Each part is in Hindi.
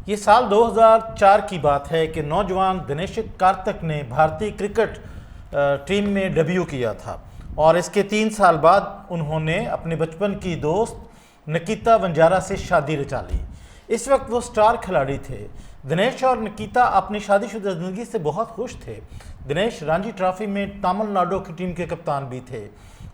ये साल 2004 की बात है कि नौजवान दिनेश कार्तिक ने भारतीय क्रिकेट टीम में डेब्यू किया था और इसके 3 साल बाद उन्होंने अपने बचपन की दोस्त निकिता वंजारा से शादी रचा ली। इस वक्त वो स्टार खिलाड़ी थे। दिनेश और निकिता अपनी शादीशुदा ज़िंदगी से बहुत खुश थे। दिनेश रणजी ट्रॉफी में तमिलनाडु की टीम के कप्तान भी थे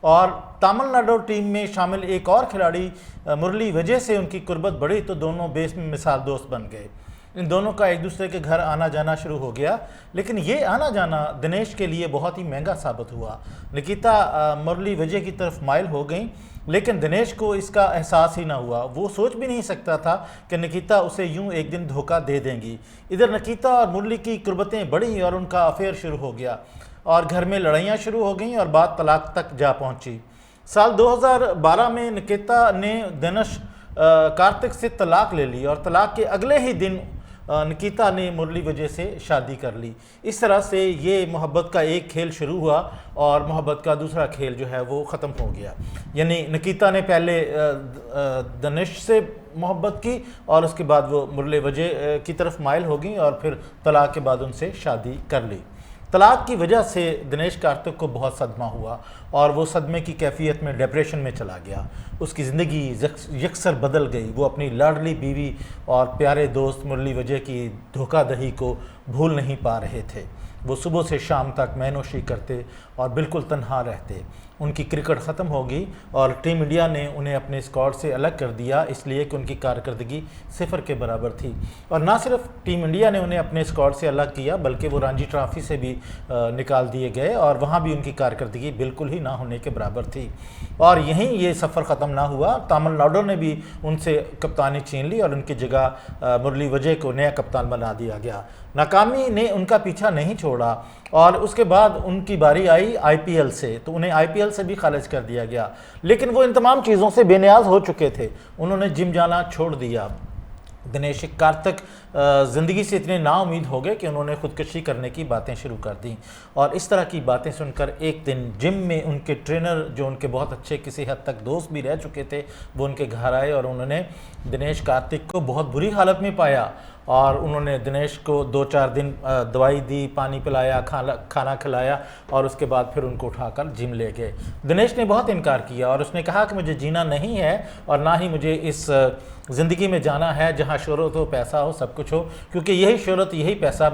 और तमिलनाडु टीम में शामिल एक और खिलाड़ी मुरली विजय से उनकी कुर्बत बढ़ी तो दोनों बेमिसाल दोस्त बन गए। इन दोनों का एक दूसरे के घर आना जाना शुरू हो गया, लेकिन ये आना जाना दिनेश के लिए बहुत ही महंगा साबित हुआ। निकिता मुरली विजय की तरफ माइल हो गई, लेकिन दिनेश को इसका एहसास ही ना हुआ। वो सोच भी नहीं सकता था कि निकिता उसे यूं एक दिन धोखा दे देंगी। इधर निकिता और मुरली की कुर्बतें बढ़ी और उनका अफेयर शुरू हो गया और घर में लड़ाइयाँ शुरू हो गईं और बात तलाक तक जा पहुंची। साल 2012 में निकिता ने दिनेश कार्तिक से तलाक ले ली और तलाक के अगले ही दिन निकिता ने मुरली विजय से शादी कर ली। इस तरह से ये मोहब्बत का एक खेल शुरू हुआ और मोहब्बत का दूसरा खेल जो है वो ख़त्म हो गया। यानी निकिता ने पहले दिनेश से मोहब्बत की और उसके बाद वो मुरली विजय की तरफ माइल हो गई और फिर तलाक के बाद उनसे शादी कर ली। तलाक की वजह से दिनेश कार्तिक को बहुत सदमा हुआ और वो सदमे की कैफियत में डिप्रेशन में चला गया। उसकी ज़िंदगी यकसर बदल गई। वो अपनी लाडली बीवी और प्यारे दोस्त मुरली विजय की धोखाधड़ी को भूल नहीं पा रहे थे। वो सुबह से शाम तक मैनोशी करते और बिल्कुल तन्हा रहते। उनकी क्रिकेट ख़त्म होगी और टीम इंडिया ने उन्हें अपने स्क्वाड से अलग कर दिया, इसलिए कि उनकी कारकर्दगी 0 के बराबर थी। और ना सिर्फ टीम इंडिया ने उन्हें अपने स्क्वाड से अलग किया, बल्कि वो रणजी ट्रॉफी से भी निकाल दिए गए और वहाँ भी उनकी कारकर्दगी बिल्कुल ही ना होने के बराबर थी। और यहीं ये सफ़र ख़त्म ना हुआ, तमिलनाडु ने भी उनसे कप्तानी छीन ली और उनकी जगह मुरली विजय को नया कप्तान बना दिया गया। नाकामी ने उनका पीछा नहीं छोड़ा और उसके बाद उनकी बारी आई आईपीएल से, तो उन्हें आईपीएल से भी खारिज कर दिया गया। लेकिन वो इन तमाम चीज़ों से बेनियाज हो चुके थे। उन्होंने जिम जाना छोड़ दिया। दिनेश कार्तिक ज़िंदगी से इतने नाउम्मीद हो गए कि उन्होंने ख़ुदकुशी करने की बातें शुरू कर दी। और इस तरह की बातें सुनकर एक दिन जिम में उनके ट्रेनर, जो उनके बहुत अच्छे किसी हद तक दोस्त भी रह चुके थे, वो उनके घर आए और उन्होंने दिनेश कार्तिक को बहुत बुरी हालत में पाया और उन्होंने दिनेश को 2-4 दिन दवाई दी, पानी पिलाया, खाना खिलाया और उसके बाद फिर उनको उठाकर जिम ले गए। दिनेश ने बहुत इनकार किया और उसने कहा कि मुझे जीना नहीं है और ना ही मुझे इस ज़िंदगी में जाना है जहां शोहरत हो, पैसा हो, सब कुछ हो, क्योंकि यही शोहरत, यही पैसा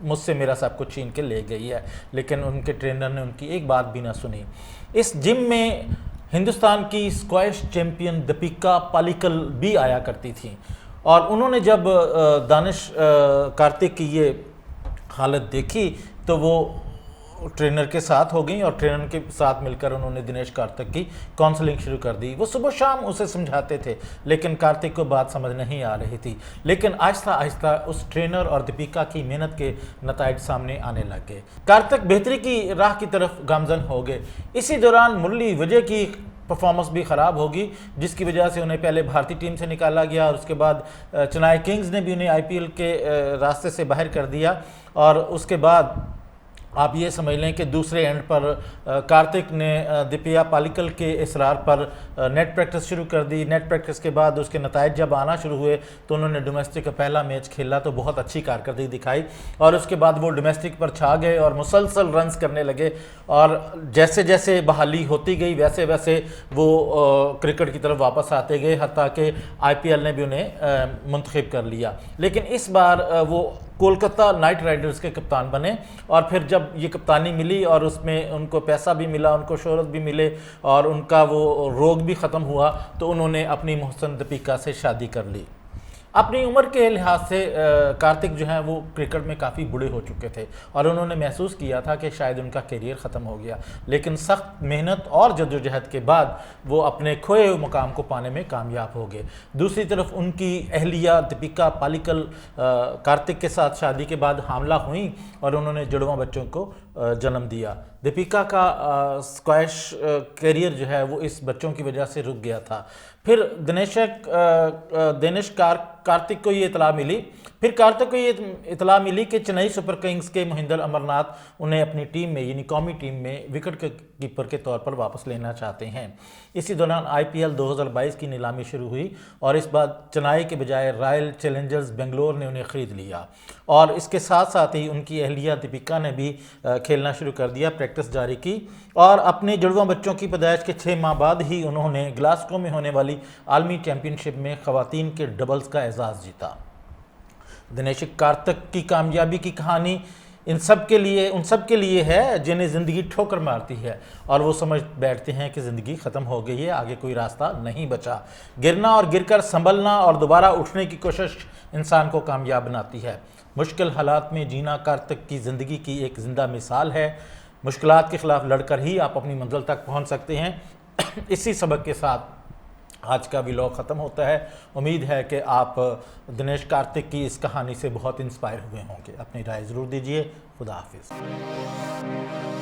मुझसे मेरा सब कुछ छीन के ले गई है। लेकिन उनके ट्रेनर ने उनकी एक बात भी ना सुनी। इस जिम में हिंदुस्तान की स्क्वैश चैम्पियन दीपिका पालिकल भी आया करती थी और उन्होंने जब दानिश कार्तिक की ये हालत देखी तो वो ट्रेनर के साथ हो गई और ट्रेनर के साथ मिलकर उन्होंने दिनेश कार्तिक की काउंसलिंग शुरू कर दी। वो सुबह शाम उसे समझाते थे, लेकिन कार्तिक को बात समझ नहीं आ रही थी। लेकिन आहिस्ता आहिस्ता उस ट्रेनर और दीपिका की मेहनत के नताइज सामने आने लग गए। कार्तिक बेहतरी की राह की तरफ गामजन हो गए। इसी दौरान मुरली विजय की परफॉर्मेंस भी ख़राब होगी, जिसकी वजह से उन्हें पहले भारतीय टीम से निकाला गया और उसके बाद चेन्नई किंग्स ने भी उन्हें आईपीएल के रास्ते से बाहर कर दिया। और उसके बाद आप ये समझ लें कि दूसरे एंड पर कार्तिक ने दीपिका पालिकल के इसरार पर नेट प्रैक्टिस शुरू कर दी। नेट प्रैक्टिस के बाद उसके नताइज जब आना शुरू हुए तो उन्होंने डोमेस्टिक का पहला मैच खेला तो बहुत अच्छी कारकर्दगी दिखाई और उसके बाद वो डोमेस्टिक पर छा गए और मुसलसल रन्स करने लगे। और जैसे जैसे बहाली होती गई वैसे वैसे वो क्रिकेट की तरफ वापस आते गए, हत्ता कि आईपीएल ने भी उन्हें मुंतखब कर लिया। लेकिन इस बार वो कोलकाता नाइट राइडर्स के कप्तान बने और फिर जब ये कप्तानी मिली और उसमें उनको पैसा भी मिला, उनको शोहरत भी मिले और उनका वो रोग भी ख़त्म हुआ, तो उन्होंने अपनी मोहसन दीपिका से शादी कर ली। अपनी उम्र के लिहाज से कार्तिक जो हैं वो क्रिकेट में काफ़ी बूढ़े हो चुके थे और उन्होंने महसूस किया था कि शायद उनका करियर ख़त्म हो गया। लेकिन सख्त मेहनत और जद्दोजहद के बाद वो अपने खोए हुए मुकाम को पाने में कामयाब हो गए। दूसरी तरफ उनकी अहलिया दीपिका पालिकल कार्तिक के साथ शादी के बाद हामला हुई और उन्होंने जुड़वा बच्चों को जन्म दिया। दीपिका का स्क्वैश करियर जो है वो इस बच्चों की वजह से रुक गया था। फिर कार्तिक को ये इतला मिली कि चेन्नई सुपर किंग्स के मोहिंदर अमरनाथ उन्हें अपनी टीम में यानी कौमी टीम में विकेट कीपर के तौर पर वापस लेना चाहते हैं। इसी दौरान IPL 2022 की नीलामी शुरू हुई और इस बार चेन्नई के बजाय रॉयल चैलेंजर्स बेंगलोर ने उन्हें ख़रीद लिया और इसके साथ साथ ही उनकी अहलिया दीपिका ने भी खेलना शुरू कर दिया, प्रैक्टिस जारी की और अपने जुड़वा बच्चों की पैदाइश के 6 माह बाद ही उन्होंने ग्लासगो में होने वाली आलमी चैंपियनशिप में ख़वातीन के डबल्स का एजाज़ जीता। दिनेश कार्तिक की कामयाबी की कहानी उन सब के लिए है जिन्हें ज़िंदगी ठोकर मारती है और वो समझ बैठते हैं कि ज़िंदगी ख़त्म हो गई है, आगे कोई रास्ता नहीं बचा। गिरना और गिरकर संभलना और दोबारा उठने की कोशिश इंसान को कामयाब बनाती है। मुश्किल हालात में जीना कार्तिक की ज़िंदगी की एक ज़िंदा मिसाल है। मुश्किलात के ख़िलाफ़ लड़कर ही आप अपनी मंजिल तक पहुँच सकते हैं। इसी सबक के साथ आज का व्लॉग ख़त्म होता है। उम्मीद है कि आप दिनेश कार्तिक की इस कहानी से बहुत इंस्पायर हुए होंगे। अपनी राय ज़रूर दीजिए। खुदा हाफिज़।